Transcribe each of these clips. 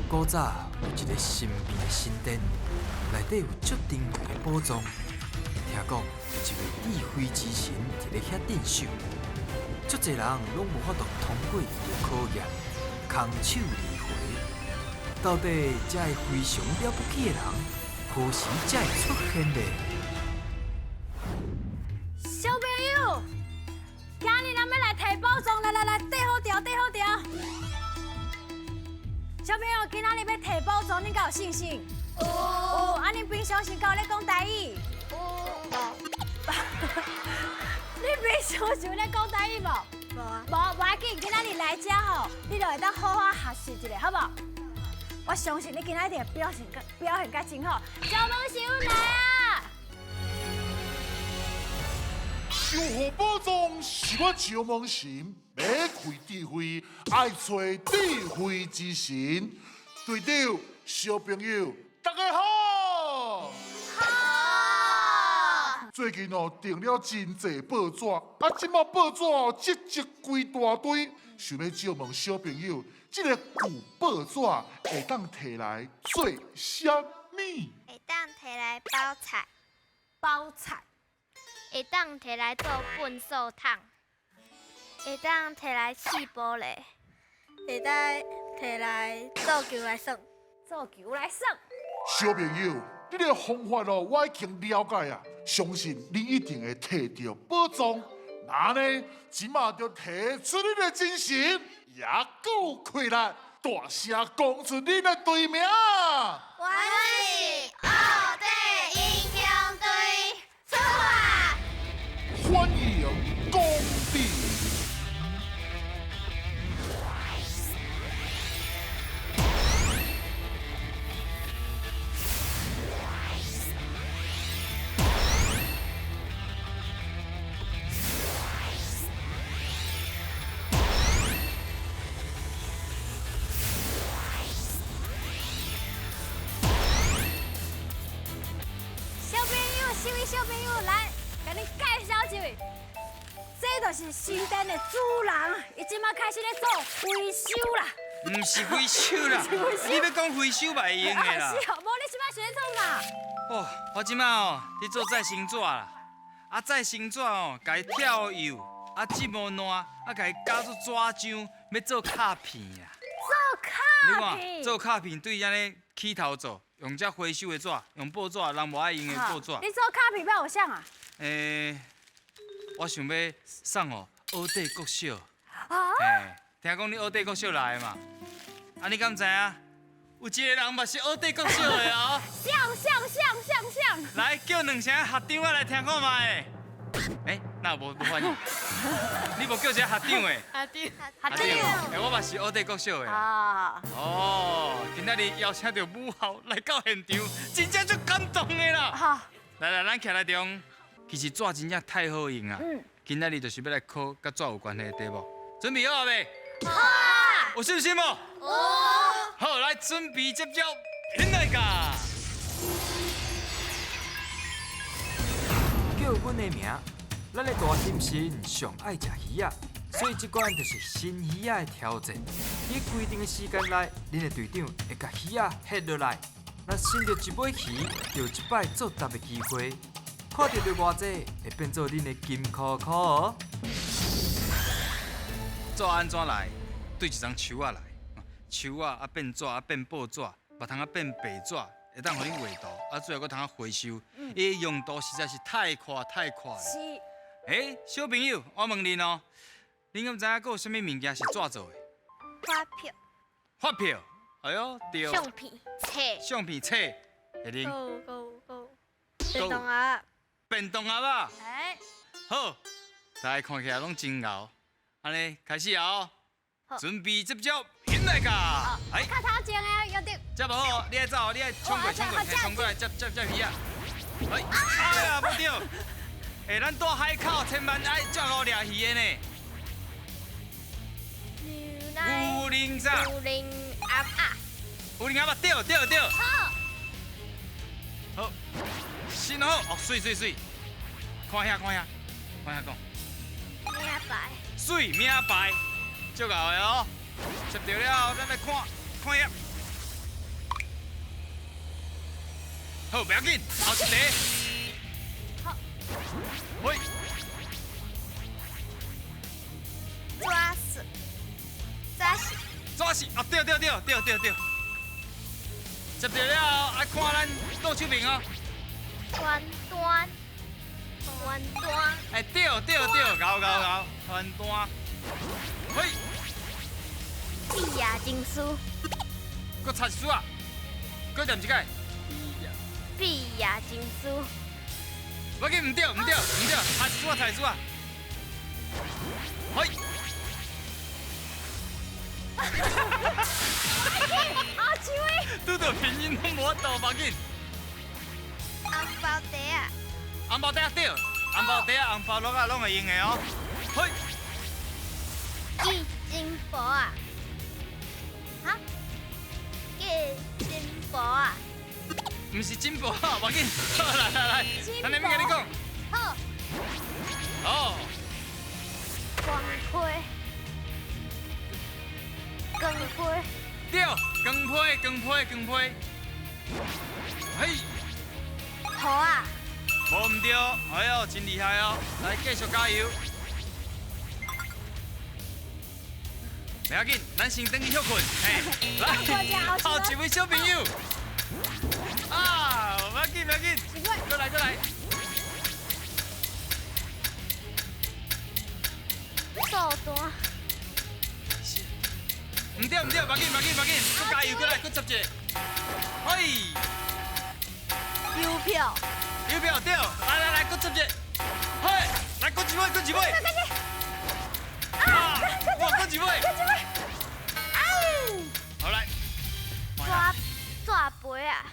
古早有一个神秘的神殿，内底有足珍贵的宝藏。听讲有一位智慧之神伫咧遐镇守，足侪人拢无法度通过伊的考验，空手而回。到底这个非常了不起的人，何时才会出现呢？小朋友，今日咱要来提宝藏，来，缀好调。小朋友，今仔日要提宝藏，恁敢有信心？哦。啊，恁平常时敢有咧讲台语？你平常时有咧讲台语无？无啊。无要紧，今仔日来遮吼，你就会当好好学习一下，好无？我相信你今仔日一定会表现甲真好。小萌小来啊！守护宝藏是我招梦神，要开智慧，爱找智慧之神。队长、小朋友，大家好！好。最近订了真济报纸，即马报纸积积规大堆，想要招问小朋友，这个旧报纸会当摕来做啥物？会当摕来包菜，包菜。会当摕来做粪扫桶，会当摕来试玻璃，会当摕来做球来耍。小朋友，你个方法我已经了解啊，相信你一定会摕到宝藏。那呢，即马就提出你的精神，也够快力，大声讲出你的队名。我是二队英雄队出发。欢迎公敌。小朋友来，甲你介绍一位，这就是神殿的主人，伊即马开始咧做维修啦。唔是维修啦，你要讲维修嘛会用的啦。是哦，无你即马是咧创啥？哦，我即马伫做再生纸啦，再生纸甲伊跳釉，接毛烂，甲伊加做纸浆，要做卡片啦。做卡片。你看，做卡片对安尼起头做。用这回收的纸，用布纸，人无爱用的布纸。你做卡片要有啥啊？我想要送奥地国小。啊？听讲你奥地国小来的嘛？你敢知影？有一个人嘛是奥地国小的哦。像。来，叫2声校长来听看卖。那无反应。你无叫一个校长的？校长。我嘛是奥地国小的。啊。今仔日邀请到母校来到现场，真正足感动的啦！好，来，咱徛来中。其实纸真正太好用啊！今仔日就是要来考甲纸有关系的题目，准备好未？好啊！有信心无？好，来准备接招，现在噶！叫阮的名，咱的大心神上爱食鱼仔。所以这关就是新鱼仔的挑战。在规定的时间内，恁的队长会甲鱼仔下落来。若伸到一尾鱼，就有一摆作答的机会。看到对偌济，会变做恁的金箍箍哦。纸安怎来？对一张树仔来，树仔变纸变报纸，别通变白纸，会当互你画图，最后搁通回收。伊的用途实在是太宽了。是。小朋友，我问恁哦。你敢知影佫有啥物物件是纸做的？发票。哎呦，对。相片册。会恁。便当盒。便当盒啊。好，大家看起来拢真牛。安尼开始啊！准备接招，现在噶。较头前的要得。接无好，你爱走，你爱冲过来，接鱼啊！哎呀，无对。咱住海口，千万爱照顾掠鱼的呢。乌灵啥？乌灵鸭啊！乌灵鸭啊，对。好。好，身好，水。看遐讲。名牌。水名牌，足够的哦。接到了，咱来看遐。好，不要紧，后一题。好。喂，抓死，抓死，抓死！啊，对。接着了后，爱看咱倒手面哦。端端，端端，哎，对，搞，端端。喂，碧雅金书，搁插一丝啊，搁念一解。碧雅金书，我记唔对，插一丝啊。喂，好奇威！拄到拼音拢无法度，无紧。红包袋啊，红包袋对，红包袋红包落啊拢会用的哦。嘿，记金箔啊，哈？记金箔啊，唔是金箔啊，无紧。好来，咱那边跟你讲。好，哦，光辉，光辉，对，光批。嘿，头啊，无唔对，哎呦，真厉害哦！来，继续加油。不要紧，咱先等去休困。嘿，来，好一位小朋友。啊，不要紧，过来。手段，唔对，不要紧，搁加油，过来，搁接一个。嘿，邮票，邮票对，来，搁接一个。嘿，来，搁一尾。啊，哇，搁一尾。好来，抓杯啊，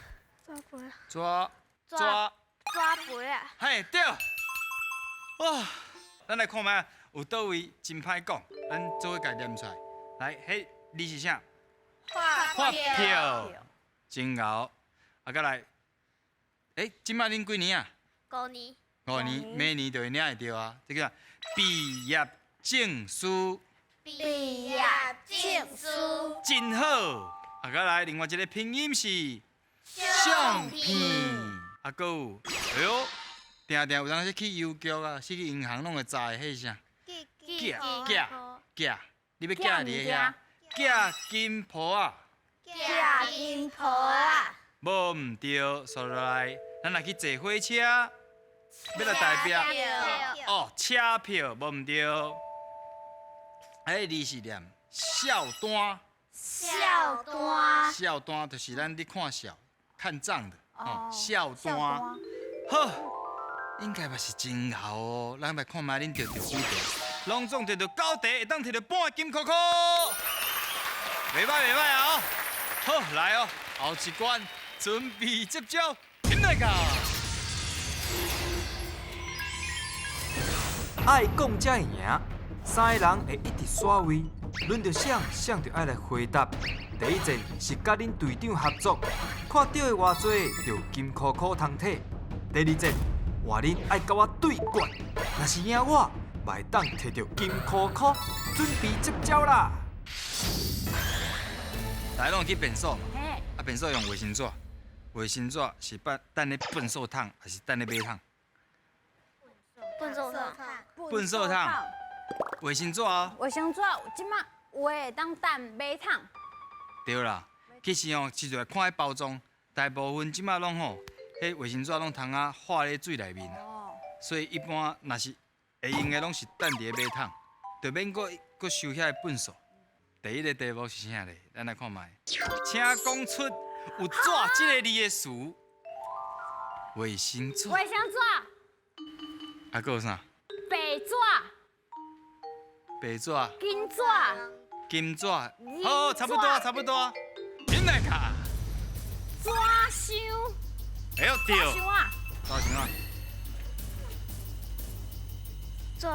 抓杯啊，嘿对。哇，咱来看卖有倒位真歹讲，咱做伙家念出来。来，迄字是啥？发票，真牛。啊，再来，即摆恁几年啊5年， 5年，明年就会领会着啊。这个毕业证书毕业证书，真好。啊，再来，另外一个拼音是相片。啊，搁有，哎呦，定有当时去邮局啊，去银行拢会知迄啥？寄，你要寄伫遐？寄金箔啊？寄金箔啊，无唔对，所以来，咱来去坐火车，要来代表哦，车票无唔对。字是念孝单，孝单就是咱伫看孝、看账的哦，孝单。好，应该嘛是真牛哦，咱来看卖恁得几题，拢总得到9题，会当摕到半个金箍箍，袂歹啊！好，来哦，后一关准备接招，进来个！爱讲才会赢，3个人会一直刷位，轮到想就爱来回答。第一阵是甲恁队长合作，看到的偌济就金箍箍通摕。第二阵换恁爱甲我对决，若是赢我，嘛会当摕到金箍箍，准备接招啦！大家拢去便所嘛，嘿，啊便所用卫生纸，卫生纸是等咧粪扫桶，还是等咧马桶？笨手套，粪扫桶，卫生纸啊，卫生纸即马有诶当等马桶，对啦。其实哦，试来看迄包装，大部分即马拢吼，迄卫生纸拢通啊化咧水内面啊，哦，所以一般若是会用的拢是等伫咧马桶，就免搁收遐个粪扫。第一个题目是啥咧？咱来看卖，请讲出有纸即个字的词。卫生纸，卫生纸、还佫有啥？白纸、白纸、金纸、金纸，好，差不多。进来卡，纸箱、哎呦对，纸箱啊，大熊啊，抓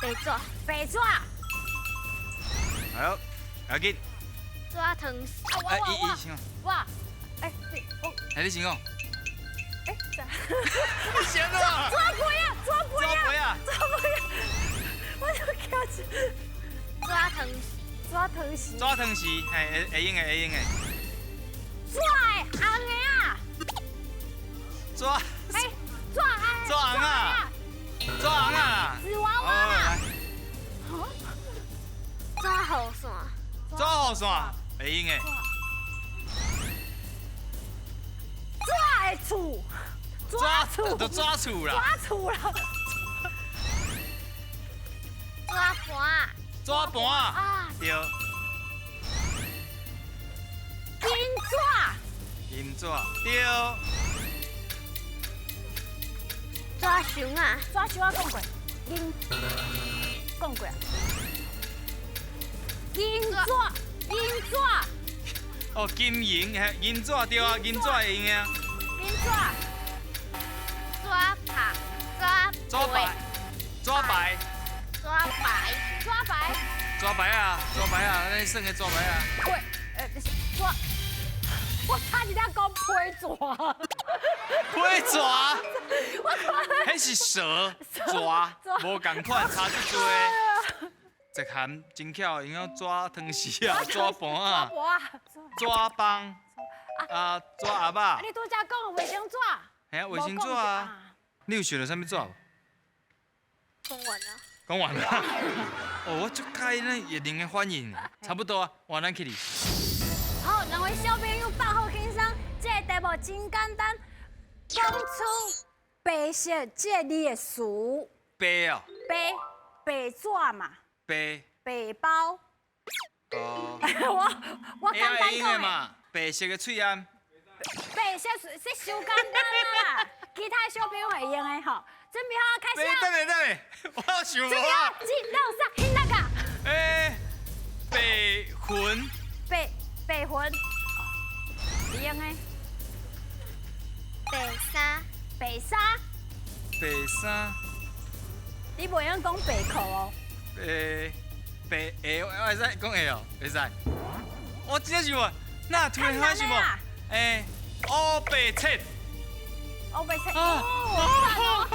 白纸，哎呦，要紧，抓藤哎，伊先讲，哇，哎，我，哎你先讲，哎，啥？你先啊，抓杯啊，我就叫起抓藤抓藤席，抓藤时，会用的。抓的红的啊，抓哎，抓啊！抓红啊！抓红啊！纸娃娃哦，啦来，抓雨伞，抓雨伞，会用的。抓的厝，抓厝，就抓厝啦，抓厝啦！抓盘，抓盘啊！啊，对，金抓，银抓对，抓熊啊，抓熊我讲过，银讲过啊。银抓，银抓，哦，金银嘿，银抓对啊，银抓会用的啊。银抓，抓拍，抓抓白，抓白，抓白，抓白，抓白啊，抓白啊，咱算个抓白啊。对，抓，我差一点讲批抓，会抓，迄是蛇抓，无共款，差足多的。一项真巧，用到抓汤匙啊，抓盘啊，哇，抓棒啊，抓鸭肉，你拄则讲卫生纸，嘿啊，卫生纸啊。你有想到啥物纸无？讲完了。讲完了。哦，我足介咱热情的反应，差不多啊，换咱起哩。好，两位小朋友放好轻松，这个题目真简单，讲出白色这个字的词，白哦，白纸嘛，白白包。哦，我简单会用的讲的，嘛，白色的喙安。白色这伤简单啦，其他小朋友会用的吼。准备好开始啊！等下，我想无准备好，啊。一、二、三，那个白魂，白魂，会用的白衫，白衫，白衫，你袂用讲白裤哦。白会，我会使讲会哦，会使。我真是无，那突然想想无，乌白切。哦，白色，啊哦，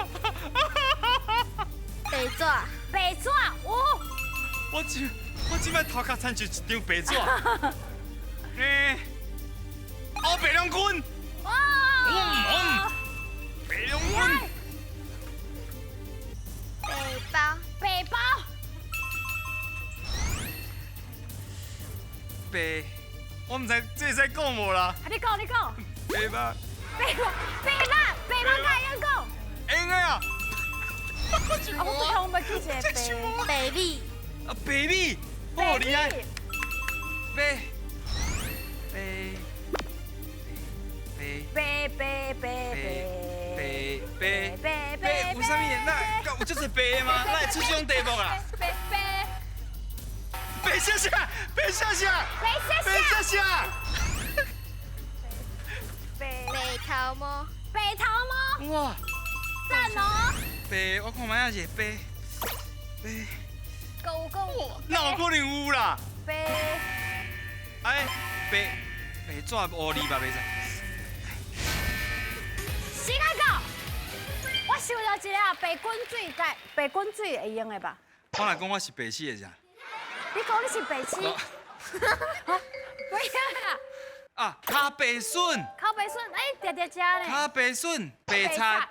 白纸，白纸，哦，我即摆头壳参就一张白纸。乌白龙君，哦，白龙君，白包，白包，白，我毋知这会使讲无啦。你讲，白吧，白包该会用讲。会用的啊。我对方要记一个白米，啊，白米，好厉害。白，白，有啥物？那有这是白的吗？那会出这种题目啦？白啥啥？白啥啥？白啥啥？白头毛，白头毛，哇，赞哦！白，我看卖啊是白，狗，哪有可能有啦？白，哎，白纸乌字吧，袂使。时间到，我想到一个啊，白滚水会用的吧？我若讲我是白痴的啥？你讲你是白痴？哦不要啦，啊，卡白笋，靠白笋，哎，直吃呢。卡白笋，白菜，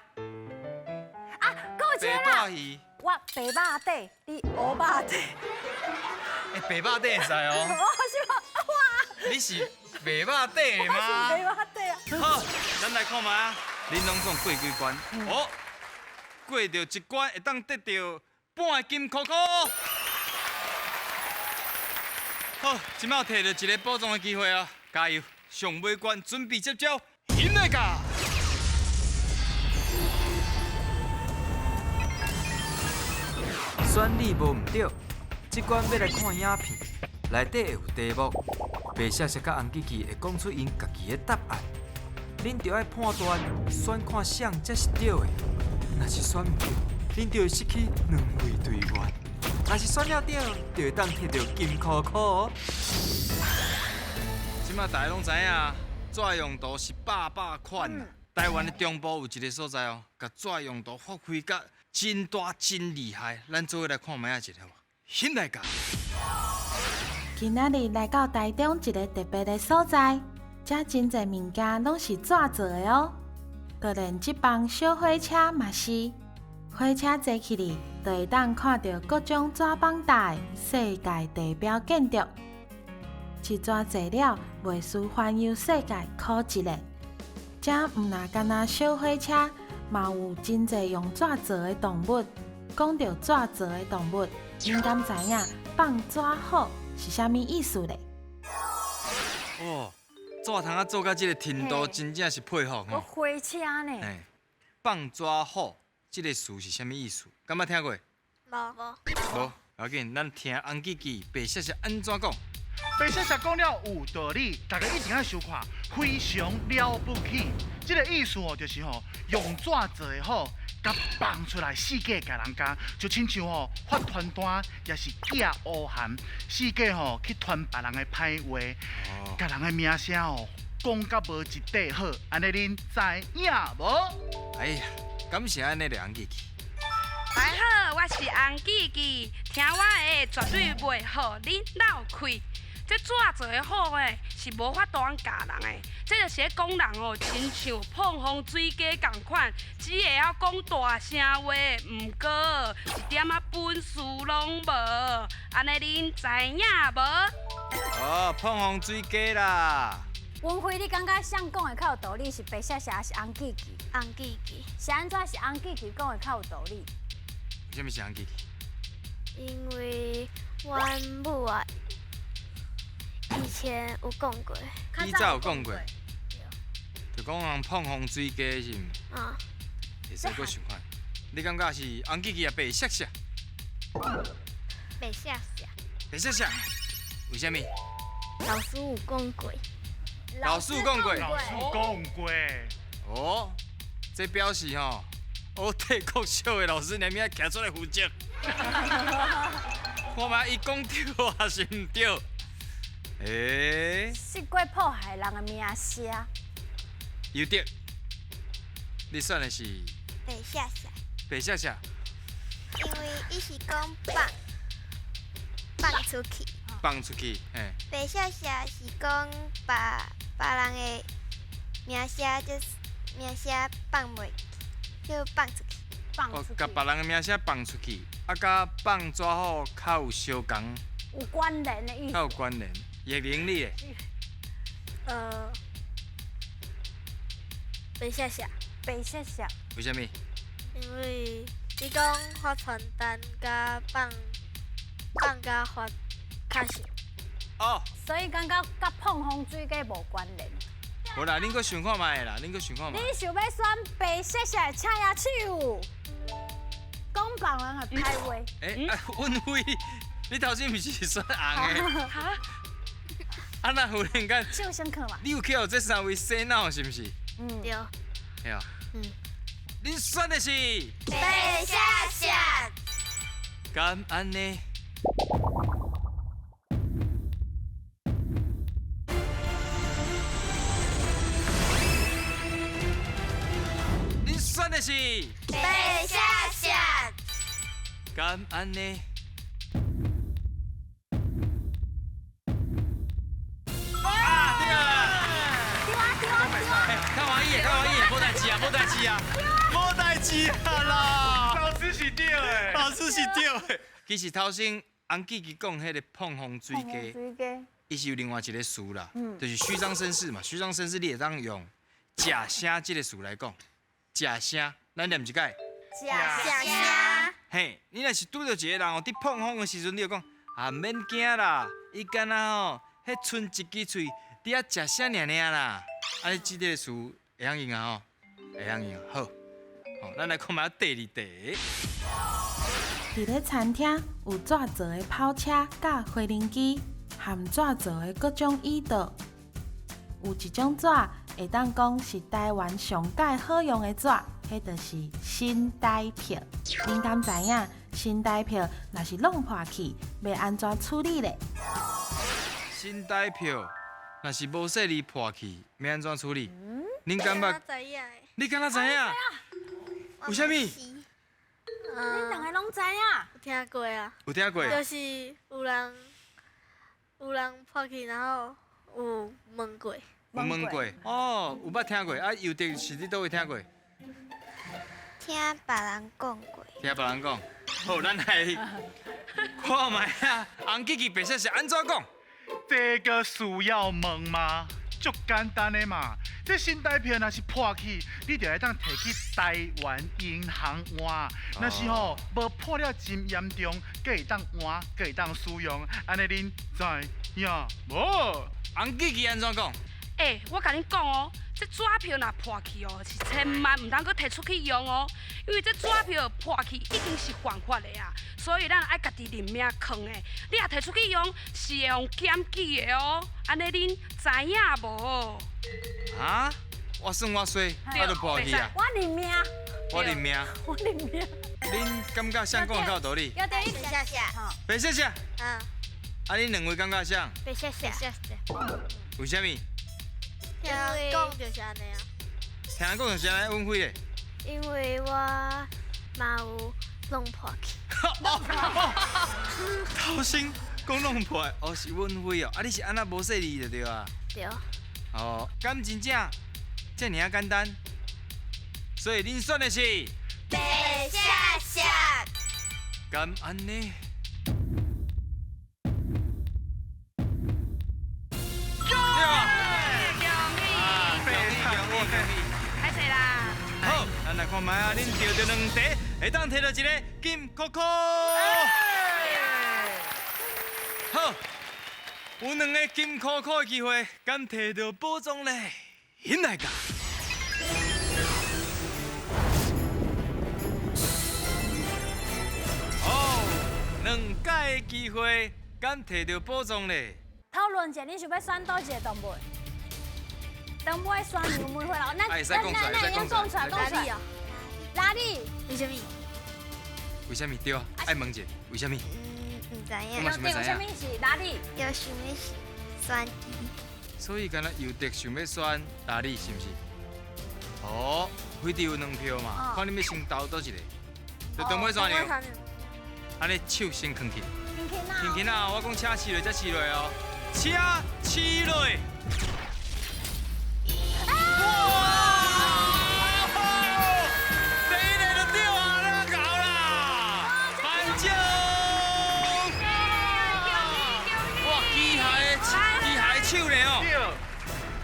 啊，够一白个啦带！鱼，我白肉底，你乌肉底。白肉底会使哦。我是哇，你是白肉底的我是吗？白肉底啊！好，咱来看卖啊，恁拢总过几关？哦，过着一关会当得到半个金箍箍。好，即摆摕到一个保障的机会啊！加油，上尾关准备接招，引来甲！选你无毋对，即关要来看影片，内底会有题目，白色色甲红吉吉会讲出因家己的答案，恁就要判断选看谁才是对的。若是选唔对，恁就会失去2位队员；若是选了对，就会当摕到金箍箍哦。即摆大家拢知影，纸用途是百款啊。台湾的中部有一个所在哦，甲纸用途发挥甲真大真厉害。咱做伙来看卖一下好无？引来甲！今仔日来到台中一个特别的所在，遮真侪物件拢是纸做的哦。就连这帮小火车嘛是，火车坐起哩，就会当看到各种纸板大的世界地标建筑。一逝坐了，袂输环游世界可一个。这毋那干那小火车，嘛有真侪用纸做的动物。讲到纸做的动物，恁敢知影放纸虎是啥物意思咧？哦，纸通啊做到这个程度，真正是佩服我吼。火车呢？哎，放纸虎这个词是啥物意思？敢捌听过？无。无，要紧，咱听红记记白雪雪安怎讲。白雪雪讲了有道理，大家一定要收看，非常了不起。这个意思哦，就是吼用纸做的好，甲放出来世界甲人家，就亲像吼发传单，也是寄乌函，世界吼去传别人的歹话，甲人的名声哦讲甲无一块好，安尼恁知影无？哎呀，感谢安尼的红记记。大家好，我是红记记，听我的绝对袂互恁闹开。这纸做的好诶，是无法度教人诶。这就是咧讲人哦，亲像碰风水鸡共款，只会晓讲大声话，毋过一点仔本事拢无。安尼恁知影无？哦，碰风水鸡啦。文辉，你感觉谁讲的较有道理？是白雪雪还是红记记？红记记，是安怎是红记记讲的较有道理？为什么是红记记？因为阮母啊，以前有讲过，你早有讲过，就讲人碰风水鸡是毋？啊，会使搁想看。你感觉是红记记也白雪雪？白写写，白雪雪？为什么？老师有讲过，老师讲过。老师讲过，哦，这表示吼，我替国小的老师连名徛出来负责。看卖伊讲对还是毋对？是过破坏人的名声。有对。你选的是白写写，白雪雪，因为伊是讲放出去，放出去，嘿。白写写是讲别人的名声，就是名声放袂，就放出去。哦，放出去甲别人的名声放出去，啊，甲放纸虎较有相共，有关联的意较有思。关联，也灵力的。白写写，白雪雪，为什么？因为你讲发传单甲放甲发较像。哦，所以感觉甲碰风水鸡无关联。无啦，恁搁想看卖啦，恁搁想看卖。你想要选白雪雪的请野手，讲别人的歹话。阮辉，你头先毋是选红的？哈？啊，那忽然间，手先看嘛。你有去互这三位洗脑是毋是？对，嘿啊。嗯。恁选的是？白写写，敢安尼？恁选的是？白写写，敢安尼？啊，对啊！较欢喜，无代志啊，无代志啊，无代志啊啦！老师是对的。老师是对的。其实头先红记记讲迄个碰风水鸡，水鸡。伊是有另外一个词啦，就是虚张声势嘛。虚张声势你会当用假声这个词来讲，假声，咱念一解。假声，嘿，你若是拄到一个人哦，伫碰风的时阵，你就讲啊，免惊啦，伊敢若吼，迄剩一支喙，伫遐食声尔尔啦。啊，你即个词会晓用啊吼，会晓用。好，好，咱来看卖第二题。伫咧餐厅有纸做的跑车、甲飞轮机，含纸做的各种椅道。有一种纸会当讲是台湾上界好用的纸，迄就是新台票。恁敢知影新台票若是弄破去，要安怎处理咧？新台票若是无细字破去，要安怎处理？恁敢捌？知影的，你敢若知影？为什么？恁两个拢知影？有听过啊，有听过？就是有人破去，然后有问过，有问过？哦，有捌听过。啊，游蝶是你倒位听过？听别人讲过。听别人讲。好，咱来看卖啊，红吉吉白雪是安怎讲？这个需要问吗？足简单的嘛。这新台票若是破去，你就会当摕去台湾银行换。若是吼无破了真严重，阁会当换，阁会当使用。安尼恁知影无？红吉吉安怎讲？我甲恁讲哦，这纸票若破去哦，是千万唔通搁摕出去用哦，因为这纸票破去已经是犯法的啊，所以咱爱家己认命藏的。你若摕出去用，是会用检举的哦。安尼恁知影无？啊？我算我衰，我就破去啊！我认命，我认命。我认命。恁感觉谁讲的较有道理？要等一下下。白雪雪，嗯。啊，恁两位感觉啥？别谢谢。为什么？听人讲就是安尼啊。听人讲就是安尼，阮辉咧。因为我嘛有弄破去。头先讲弄破的，哦是阮辉哦，啊你是安那无说理就对啊。对。哦，敢真正这尔啊简单？所以恁选的是？别谢谢。敢安尼？歹势啦！好，咱来看卖啊，恁钓到2题，会当摕到一个金扣扣。好，有2个金扣扣的机会，敢摕到宝藏咧？现来甲。好，2届的机会，敢摕到宝藏咧？讨论者，你想要选倒一个动物？动物选牛妹会老，那讲出来。哪里哦？哪里？为什么？为什么对啊？爱问者，为什么？唔知影。有什么是哪里？有想要选伊。所以敢若游迪想要选哪里，是毋是？哦，飞迪有2票嘛，看你要先投倒一个，就动物选了。安尼手先放起，放起啊！我讲车试落才试落哦，车试落。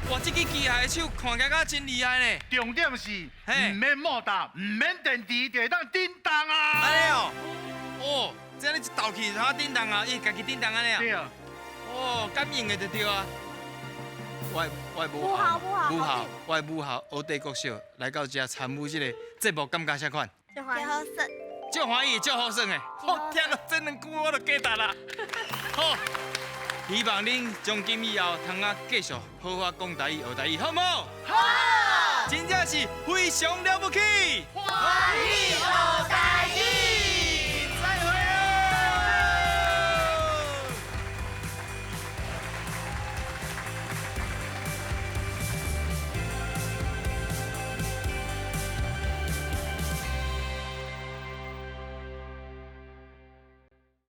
哇，这个机械的手看起来真厉害呢！重点是唔免莫打，唔免电池，就会当叮当啊！安尼哦，哦，这样你一倒去就它叮当啊，伊家己叮当安尼啊？对啊。哦，感应的就对啊。我母校，我母校学帝国小来到这参与这个节目，感觉啥款？就好耍，足欢喜，足好耍的。哦，听到这2句我就加值啦。好。希望恁从今以后，通啊继续好好讲台语、学台语，好唔好？好！真正是非常了不起！欢喜学台语。